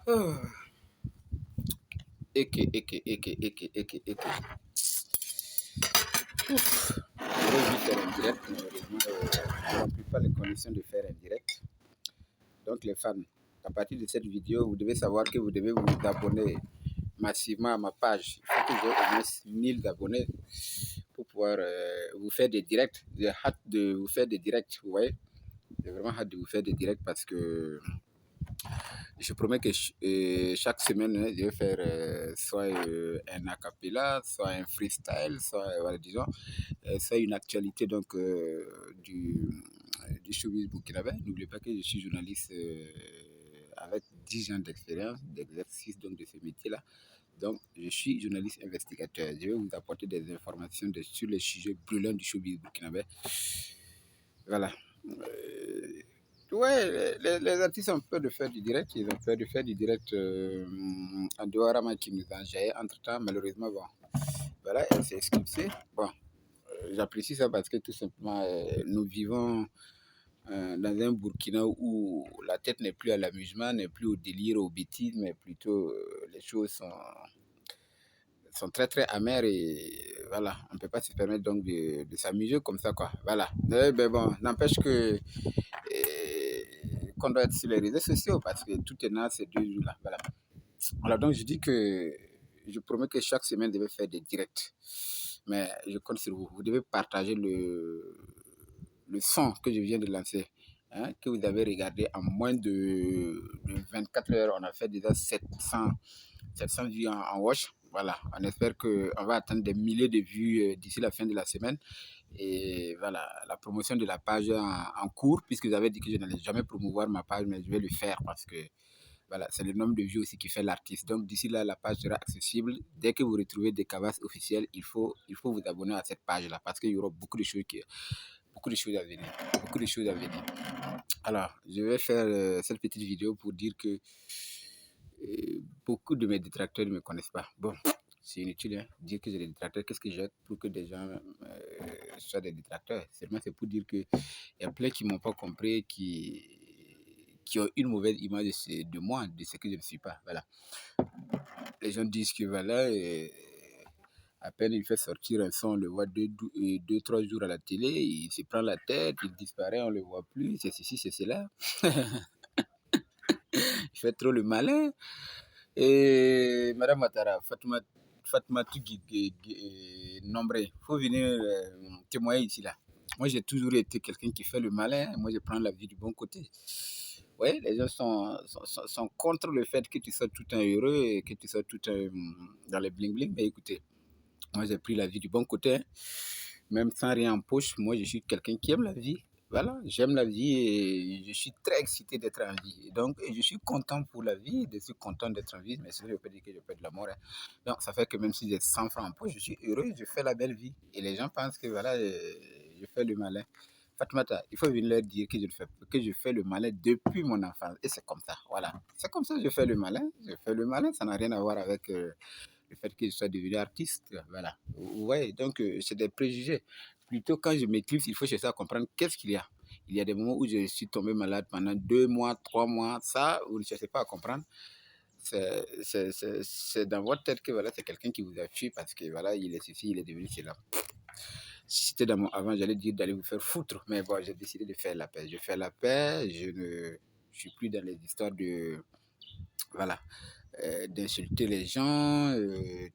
Oh. Eke. J'aurais dû faire un direct, malheureusement, je n'ai plus pas les conditions de faire un direct. Donc, les fans, à partir de cette vidéo, vous devez savoir que vous devez vous abonner massivement à ma page. Il faut que j'ai au moins 1000 abonnés pour pouvoir vous faire des directs. J'ai hâte de vous faire des directs, vous voyez. J'ai vraiment hâte de vous faire des directs parce que je promets que chaque semaine, je vais faire soit un acapella, soit un freestyle, soit, voilà, disons, soit une actualité donc, du showbiz burkinabé. N'oubliez pas que je suis journaliste avec 10 ans d'expérience, d'exercice donc, de ce métier-là. Donc, je suis journaliste investigateur. Je vais vous apporter des informations sur les sujets brûlants du showbiz burkinabé. Voilà. Ouais, les artistes ont peur de faire du direct. Ils ont peur de faire du direct en dehors qui nous a géré. Entre-temps, malheureusement, bon, voilà, elle s'est esquissée. Bon, j'apprécie ça parce que tout simplement, nous vivons dans un Burkina où la tête n'est plus à l'amusement, n'est plus au délire, aux bêtises, mais plutôt les choses sont très très amères et voilà, on ne peut pas se permettre donc de s'amuser comme ça, quoi. Voilà. Mais ben bon, n'empêche que qu'on doit être sur les réseaux sociaux parce que tout est dans ces 2 jours-là. Voilà. Alors donc je dis que je promets que chaque semaine je vais faire des directs. Mais je compte sur vous. Vous devez partager le son que je viens de lancer. Hein, que vous avez regardé en moins de 24 heures. On a fait déjà 700 vues en watch. Voilà, on espère qu'on va atteindre des milliers de vues d'ici la fin de la semaine. Et voilà, la promotion de la page en cours, puisque vous avez dit que je n'allais jamais promouvoir ma page, mais je vais le faire parce que voilà, c'est le nombre de vues aussi qui fait l'artiste. Donc d'ici là, la page sera accessible. Dès que vous retrouvez des cabasses officielles, il faut vous abonner à cette page-là parce qu'il y aura beaucoup de choses beaucoup de choses à venir. Beaucoup de choses à venir. Alors, je vais faire cette petite vidéo pour dire que beaucoup de mes détracteurs ne me connaissent pas. Bon, c'est inutile, hein, dire que j'ai des détracteurs. Qu'est-ce que j'ai pour que des gens soient des détracteurs? Seulement, c'est pour dire qu'il y a plein qui ne m'ont pas compris, qui ont une mauvaise image de moi, de ce que je ne suis pas. Voilà. Les gens disent que voilà, à peine il fait sortir un son, on le voit 2, 3 jours à la télé, il se prend la tête, il disparaît, on ne le voit plus, c'est ceci, c'est cela. Il fait trop le malin. Et Madame Matara, Fatma Nombré, il faut venir témoigner ici là. Moi, j'ai toujours été quelqu'un qui fait le malin. Moi, je prends la vie du bon côté. Oui, les gens sont contre le fait que tu sois tout un heureux et que tu sois tout un dans les bling-bling. Mais écoutez, moi, j'ai pris la vie du bon côté. Hein. Même sans rien en poche, moi, je suis quelqu'un qui aime la vie. Voilà, j'aime la vie et je suis très excité d'être en vie. Donc, je suis content pour la vie, je suis content d'être en vie, mais ça ne veut pas dire que je fais de l'amour. Hein. Donc, ça fait que même si j'ai 100 francs en poche, je suis heureux, je fais la belle vie. Et les gens pensent que voilà, je fais le malin. Fatmata, il faut venir leur dire que je fais le malin depuis mon enfance. Et c'est comme ça, voilà. C'est comme ça que je fais le malin. Je fais le malin, ça n'a rien à voir avec le fait que je sois devenu artiste. Voilà. Vous voyez, donc c'est des préjugés. Plutôt quand je m'éclipse, il faut chercher à comprendre qu'est-ce qu'il y a. Il y a des moments où je suis tombé malade pendant 2 mois, 3 mois. Ça, vous ne cherchez pas à comprendre. C'est dans votre tête que voilà, c'est quelqu'un qui vous a fui parce que voilà, il est ceci, il est devenu cela. Si c'était dans mon avant, j'allais dire d'aller vous faire foutre. Mais bon, j'ai décidé de faire la paix. Je fais la paix, je ne suis plus dans les histoires de. Voilà. D'insulter les gens,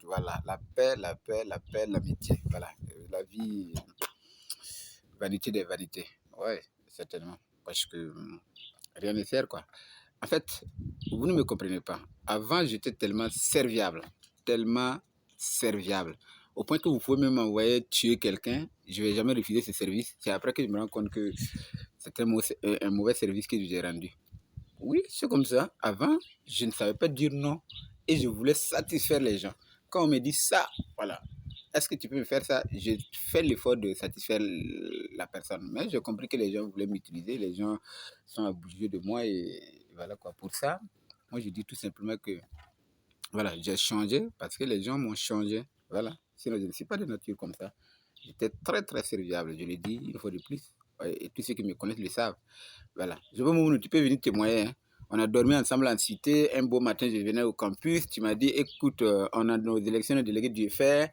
voilà, la paix, l'amitié, voilà, la vie, vanité des vanités, ouais, certainement, parce que rien ne sert, quoi. En fait, vous ne me comprenez pas. Avant, j'étais tellement serviable, au point que vous pouvez même m'envoyer tuer quelqu'un, je ne vais jamais refuser ce service. C'est après que je me rends compte que c'est un mauvais service que j'ai rendu. Oui, c'est comme ça. Avant, je ne savais pas dire non et je voulais satisfaire les gens. Quand on me dit ça, voilà, est-ce que tu peux me faire ça? Je fais l'effort de satisfaire la personne. Mais j'ai compris que les gens voulaient m'utiliser, les gens sont abusés de moi et voilà quoi. Pour ça, moi je dis tout simplement que voilà, j'ai changé parce que les gens m'ont changé. Voilà, sinon je ne suis pas de nature comme ça. J'étais très très serviable, je l'ai dit une fois de plus. Ouais, et tous ceux qui me connaissent le savent. Voilà. Je veux tu peux venir témoigner. Hein. On a dormi ensemble en cité. Un beau matin, je venais au campus. Tu m'as dit, écoute, on a nos élections de délégués du faire.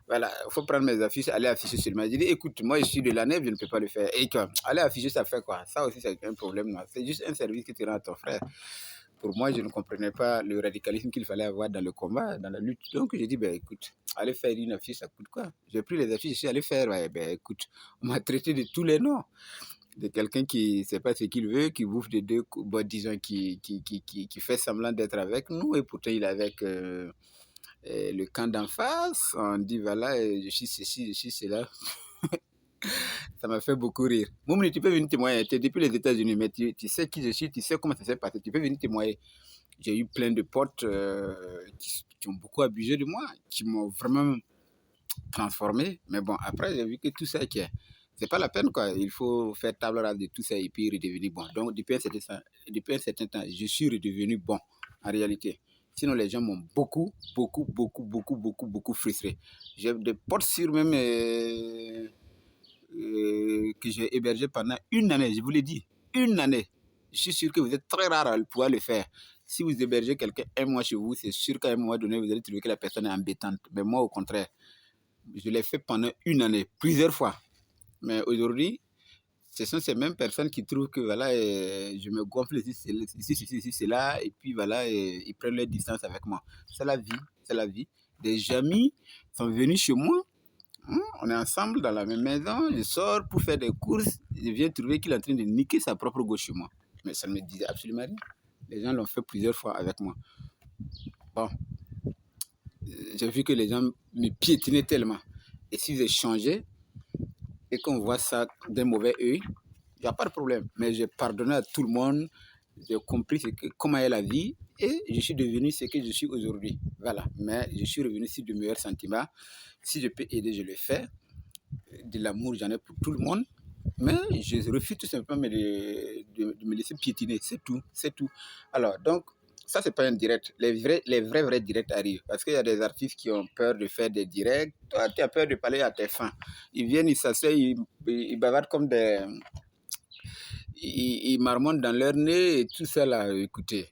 Voilà, il faut prendre mes affiches, aller afficher seulement. J'ai dit, écoute, moi, je suis de la nef, je ne peux pas le faire. Et quoi, aller afficher, ça fait quoi? Ça aussi, c'est un problème. C'est juste un service que tu rends à ton frère. Pour moi, je ne comprenais pas le radicalisme qu'il fallait avoir dans le combat, dans la lutte. Donc, j'ai dit, ben écoute, aller faire une affiche, ça coûte quoi? J'ai pris les affiches, je suis allé faire, ouais, ben écoute, on m'a traité de tous les noms. De quelqu'un qui ne sait pas ce qu'il veut, qui bouffe des deux, bon, disons, qui fait semblant d'être avec nous, et pourtant il est avec le camp d'en face. On dit, voilà, je suis ceci, je suis cela. Ça m'a fait beaucoup rire. Moumni, tu peux venir témoigner. Tu es depuis les États-Unis, mais tu sais qui je suis, tu sais comment ça s'est passé. Tu peux venir témoigner. J'ai eu plein de potes qui ont beaucoup abusé de moi, qui m'ont vraiment transformé. Mais bon, après, j'ai vu que tout ça, c'est pas la peine, quoi. Il faut faire table rase de tout ça et puis redevenir bon. Donc, depuis un certain temps, je suis redevenu bon, en réalité. Sinon, les gens m'ont beaucoup frustré. J'ai des potes sur même que j'ai hébergé pendant une année, je vous l'ai dit, une année. Je suis sûr que vous êtes très rare à pouvoir le faire. Si vous hébergez quelqu'un un mois chez vous, c'est sûr qu'à un moment donné, vous allez trouver que la personne est embêtante. Mais moi, au contraire, je l'ai fait pendant une année, plusieurs fois. Mais aujourd'hui, ce sont ces mêmes personnes qui trouvent que voilà, je me gonfle ici, c'est là, et puis voilà, ils prennent leur distance avec moi. C'est la vie, c'est la vie. Des amis sont venus chez moi. On est ensemble dans la même maison, je sors pour faire des courses, je viens trouver qu'il est en train de niquer sa propre gauche chez moi. Mais ça ne me disait absolument rien. Les gens l'ont fait plusieurs fois avec moi. Bon, j'ai vu que les gens me piétinaient tellement. Et si j'ai changé et qu'on voit ça d'un mauvais œil, il n'y a pas de problème. Mais j'ai pardonné à tout le monde, j'ai compris comment est la vie et je suis devenu ce que je suis aujourd'hui. Voilà. Mais je suis revenu sur de meilleurs sentiments. Si je peux aider, je le fais. De l'amour, j'en ai pour tout le monde. Mais je refuse tout simplement de me laisser piétiner. C'est tout. C'est tout. Alors, donc, ça, c'est pas un direct. Les vrais directs arrivent. Parce qu'il y a des artistes qui ont peur de faire des directs. Toi, tu as peur de parler à tes fans. Ils viennent, ils s'asseyent, ils bavardent comme des. Ils marmonnent dans leur nez et tout ça là. Écoutez,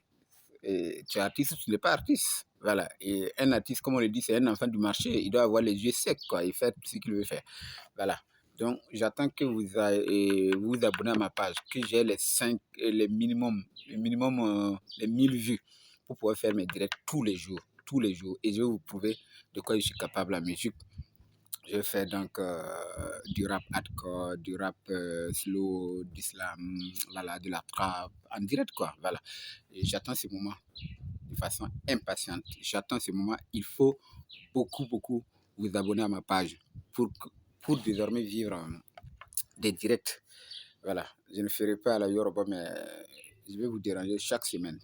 tu es artiste ou tu n'es pas artiste. Voilà. Et un artiste, comme on le dit, c'est un enfant du marché. Il doit avoir les yeux secs, quoi. Il fait tout ce qu'il veut faire. Voilà. Donc, j'attends que vous abonnez à ma page, que j'ai les 1000 vues pour pouvoir faire mes directs tous les jours. Tous les jours. Et je vais vous prouver de quoi je suis capable en musique. Je fais donc du rap hardcore, du rap slow, d'islam, voilà, de la trap, en direct, quoi. Voilà. Et j'attends ce moment de façon impatiente. J'attends ce moment. Il faut beaucoup vous abonner à ma page pour désormais vivre des directs. Voilà. Je ne ferai pas à la Yoruba, mais je vais vous déranger chaque semaine.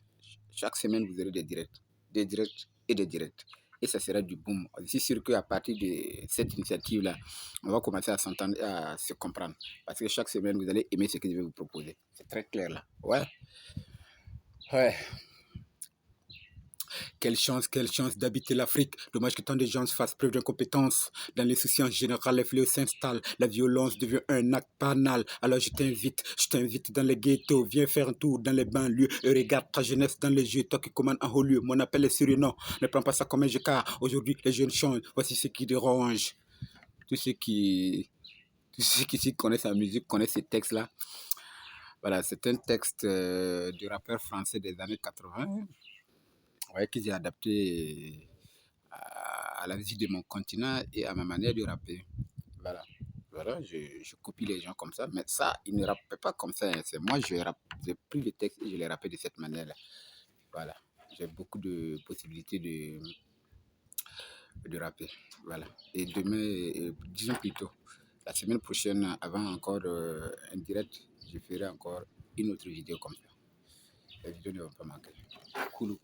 Chaque semaine, vous aurez des directs. Des directs et des directs. Et ça sera du boom. Je suis sûr qu'à partir de cette initiative-là, on va commencer à s'entendre, à se comprendre. Parce que chaque semaine, vous allez aimer ce que je vais vous proposer. C'est très clair là. Ouais. Ouais. Quelle chance d'habiter l'Afrique. Dommage que tant de gens fassent preuve d'incompétence. Dans les souciances générales, les fléaux s'installent. La violence devient un acte banal. Alors je t'invite dans les ghettos. Viens faire un tour dans les banlieues et regarde ta jeunesse dans les yeux. Toi qui commandes en haut lieu. Mon appel est sérieux, non. Ne prends pas ça comme un jeu car aujourd'hui les jeunes changent. Voici ce qui dérange. Tous ceux qui connaissent la musique connaissent ces textes-là. Voilà, c'est un texte du rappeur français des années 80. Ouais, que j'ai adapté à la vie de mon continent et à ma manière de rapper. Voilà. Voilà, je copie les gens comme ça, mais ça, ils ne rappent pas comme ça. Hein. C'est moi, j'ai pris le texte et je l'ai rappé de cette manière-là. Voilà. J'ai beaucoup de possibilités de rapper. Voilà. Et demain, disons plutôt, la semaine prochaine, avant encore un direct, je ferai encore une autre vidéo comme ça. Les vidéos ne vont pas manquer. Coulou.